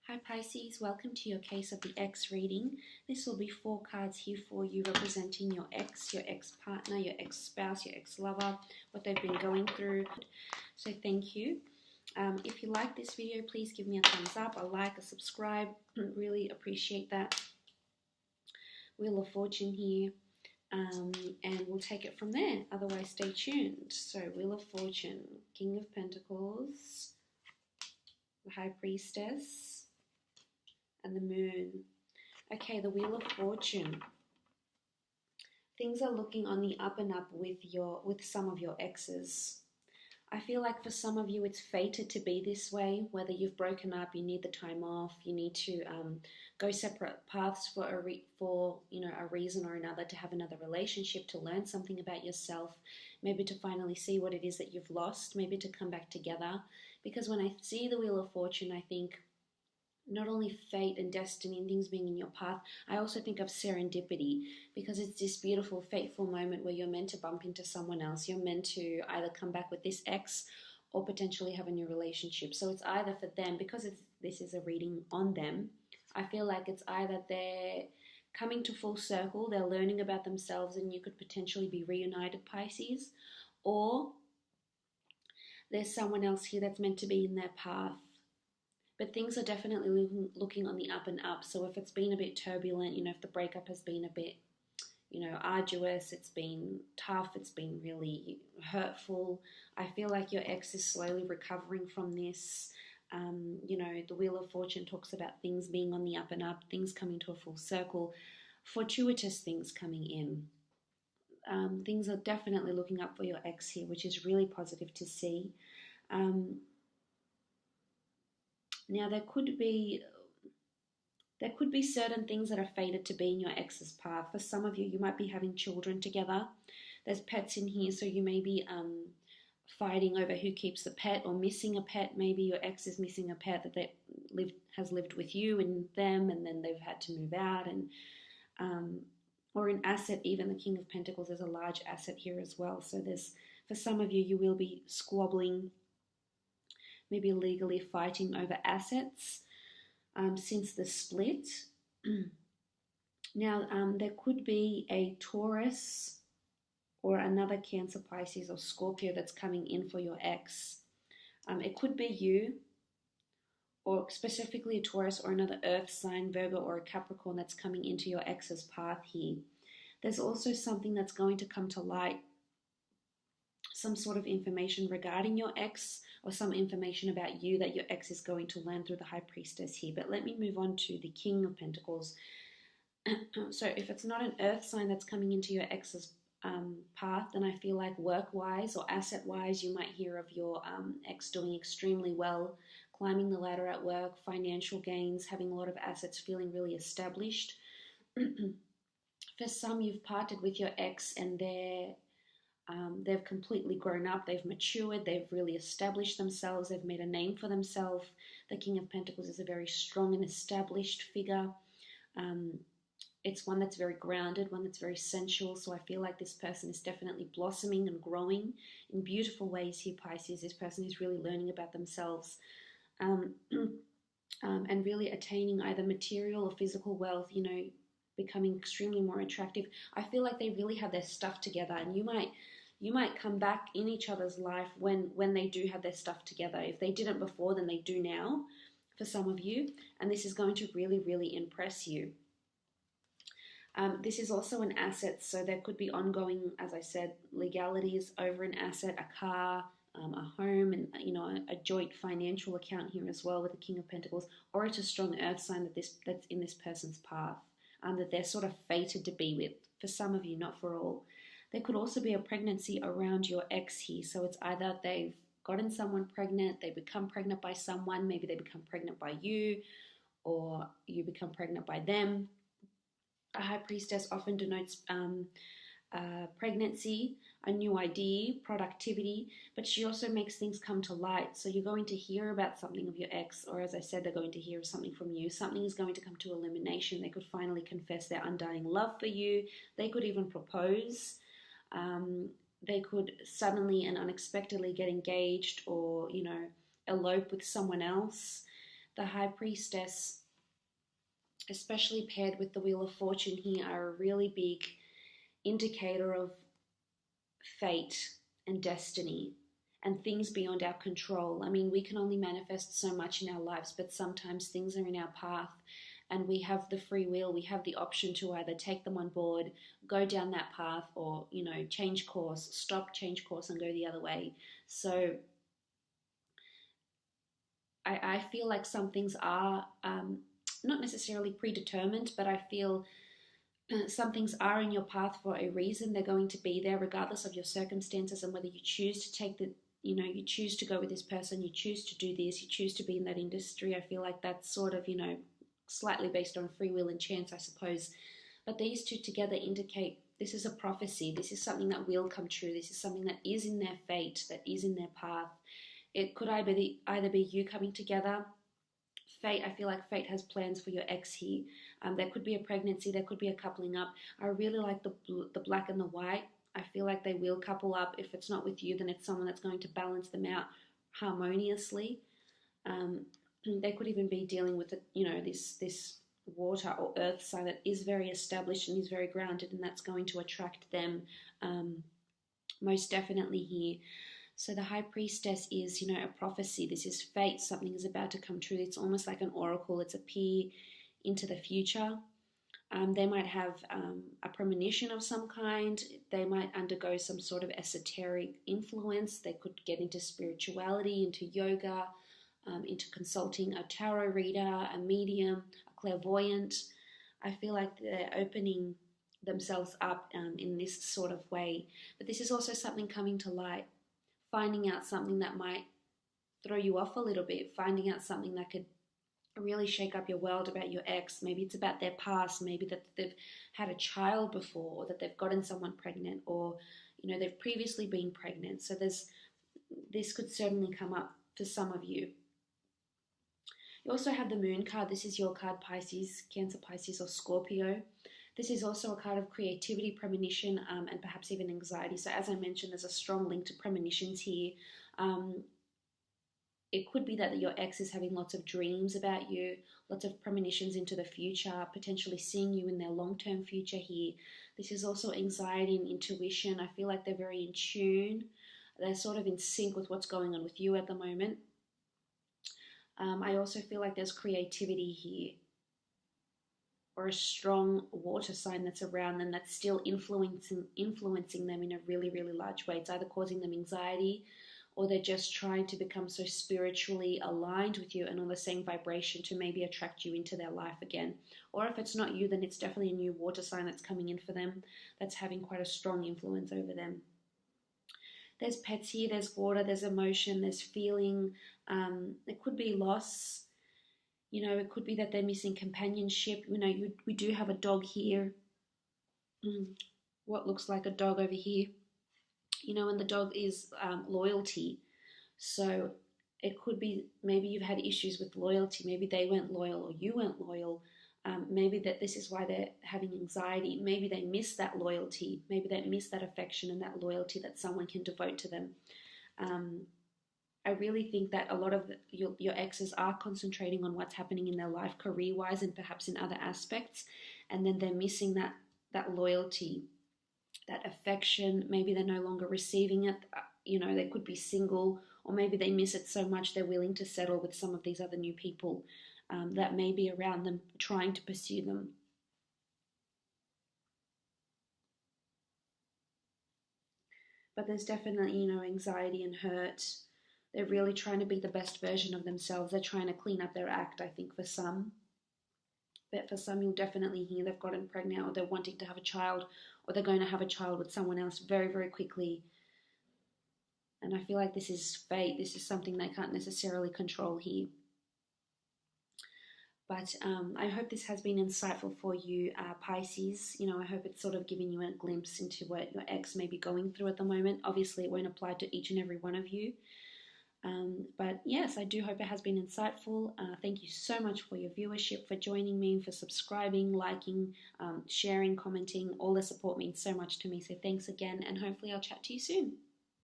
Hi Pisces, welcome to your Case of the Ex reading. This will be 4 cards here for you representing your ex-partner, your ex-spouse, your ex-lover, what they've been going through. So thank you. If you like this video, please give me a thumbs up, a like, a subscribe. Really appreciate that. Wheel of Fortune here, and we'll take it from there. Otherwise, stay tuned. So Wheel of Fortune, King of Pentacles, the High Priestess, and the Moon. Okay, the Wheel of Fortune. Things are looking on the up and up with some of your exes. I feel like for some of you it's fated to be this way, whether you've broken up, you need the time off, you need to go separate paths for a reason or another, to have another relationship, to learn something about yourself, maybe to finally see what it is that you've lost, maybe to come back together. Because when I see the Wheel of Fortune, I think not only fate and destiny and things being in your path, I also think of serendipity, because it's this beautiful, fateful moment where you're meant to bump into someone else. You're meant to either come back with this ex or potentially have a new relationship. So it's either for them, because this is a reading on them, I feel like it's either they're coming to full circle, they're learning about themselves and you could potentially be reunited, Pisces, or there's someone else here that's meant to be in their path. But things are definitely looking on the up and up. So if it's been a bit turbulent, if the breakup has been a bit, arduous, it's been tough, it's been really hurtful, I feel like your ex is slowly recovering from this. The Wheel of Fortune talks about things being on the up and up, things coming to a full circle, fortuitous things coming in. Things are definitely looking up for your ex here, which is really positive to see. Now, there could be certain things that are fated to be in your ex's path. For some of you, you might be having children together. There's pets in here, so you may be fighting over who keeps the pet or missing a pet. Maybe your ex is missing a pet that has lived with you and them, and then they've had to move out, and or an asset. Even the King of Pentacles, there's a large asset here as well. So for some of you, you will be squabbling, maybe legally fighting over assets since the split. Now, there could be a Taurus or another Cancer, Pisces, or Scorpio that's coming in for your ex. It could be you, or specifically a Taurus or another Earth sign, Virgo or a Capricorn, that's coming into your ex's path here. There's also something that's going to come to light, some sort of information regarding your ex, or some information about you that your ex is going to learn through the High Priestess here. But let me move on to the King of Pentacles. So if it's not an earth sign that's coming into your ex's path, then I feel like work-wise or asset-wise, you might hear of your ex doing extremely well, climbing the ladder at work, financial gains, having a lot of assets, feeling really established. For some, you've parted with your ex and they've completely grown up, they've matured, they've really established themselves, they've made a name for themselves. The King of Pentacles is a very strong and established figure. It's one that's very grounded, one that's very sensual. So I feel like this person is definitely blossoming and growing in beautiful ways here, Pisces. This person is really learning about themselves and really attaining either material or physical wealth, becoming extremely more attractive. I feel like they really have their stuff together, and you might come back in each other's life when they do have their stuff together. If they didn't before, then they do now, for some of you, and this is going to really, really impress you. This is also an asset, so there could be ongoing, as I said, legalities over an asset, a car, a home, and a joint financial account here as well with the King of Pentacles, or it's a strong earth sign that's in this person's path, that they're sort of fated to be with. For some of you, not for all. There could also be a pregnancy around your ex here, so it's either they've gotten someone pregnant, they become pregnant by someone, maybe they become pregnant by you, or you become pregnant by them. A High Priestess often denotes pregnancy, a new idea, productivity, but she also makes things come to light. So you're going to hear about something of your ex, or as I said, they're going to hear something from you. Something is going to come to illumination. They could finally confess their undying love for you. They could even propose. They could suddenly and unexpectedly get engaged, or elope with someone else. The High Priestess, especially paired with the Wheel of Fortune here, are a really big indicator of fate and destiny and things beyond our control. I mean, we can only manifest so much in our lives, but sometimes things are in our path and we have the free will, we have the option to either take them on board, go down that path, or, you know, change course, stop, change course, and go the other way. So I feel like some things are not necessarily predetermined, but I feel some things are in your path for a reason. They're going to be there regardless of your circumstances, and whether you choose to take the, you know, you choose to go with this person, you choose to do this, you choose to be in that industry. I feel like that's sort of, you know, slightly based on free will and chance, I suppose. But these two together indicate this is a prophecy. This is something that will come true. This is something that is in their fate, that is in their path. It could either be you coming together. Fate, I feel like fate has plans for your ex here. There could be a pregnancy, there could be a coupling up. I really like the black and the white. I feel like they will couple up. If it's not with you, then it's someone that's going to balance them out harmoniously. They could even be dealing with, you know, this water or earth sign that is very established and is very grounded, and that's going to attract them most definitely here. So the High Priestess is, you know, a prophecy. This is fate. Something is about to come true. It's almost like an oracle. It's a peer into the future. They might have a premonition of some kind. They might undergo some sort of esoteric influence. They could get into spirituality, into yoga, into consulting a tarot reader, a medium, a clairvoyant. I feel like they're opening themselves up in this sort of way. But this is also something coming to light. Finding out something that might throw you off a little bit, finding out something that could really shake up your world about your ex. Maybe it's about their past, maybe that they've had a child before, or that they've gotten someone pregnant, or, you know, they've previously been pregnant. So this could certainly come up for some of you. You also have the Moon card. This is your card, Pisces, Cancer, Pisces, or Scorpio. This is also a card of creativity, premonition, and perhaps even anxiety. So as I mentioned, there's a strong link to premonitions here. It could be that your ex is having lots of dreams about you, lots of premonitions into the future, potentially seeing you in their long-term future here. This is also anxiety and intuition. I feel like they're very in tune. They're sort of in sync with what's going on with you at the moment. I also feel like there's creativity here, or a strong water sign that's around them that's still influencing them in a really, really large way. It's either causing them anxiety, or they're just trying to become so spiritually aligned with you and on the same vibration to maybe attract you into their life again. Or if it's not you, then it's definitely a new water sign that's coming in for them that's having quite a strong influence over them. There's pets here, there's water, there's emotion, there's feeling. It could be loss. You know, it could be that they're missing companionship. You know, we do have a dog here. What looks like a dog over here. You know, and the dog is loyalty. So it could be maybe you've had issues with loyalty. Maybe they weren't loyal or you weren't loyal. Maybe that this is why they're having anxiety. Maybe they miss that loyalty. Maybe they miss that affection and that loyalty that someone can devote to them. I really think that a lot of your exes are concentrating on what's happening in their life career-wise and perhaps in other aspects, and then they're missing that loyalty, that affection. Maybe they're no longer receiving it. You know, they could be single, or maybe they miss it so much they're willing to settle with some of these other new people that may be around them trying to pursue them. But there's definitely, you know, anxiety and hurt. They're really trying to be the best version of themselves. They're trying to clean up their act, I think, for some. But for some, you'll definitely hear they've gotten pregnant, or they're wanting to have a child, or they're going to have a child with someone else very, very quickly. And I feel like this is fate. This is something they can't necessarily control here. But I hope this has been insightful for you, Pisces. You know, I hope it's sort of giving you a glimpse into what your ex may be going through at the moment. Obviously, it won't apply to each and every one of you. But yes, I do hope it has been insightful. Thank you so much for your viewership, for joining me, for subscribing, liking, sharing, commenting. All the support means so much to me. So thanks again, and hopefully I'll chat to you soon.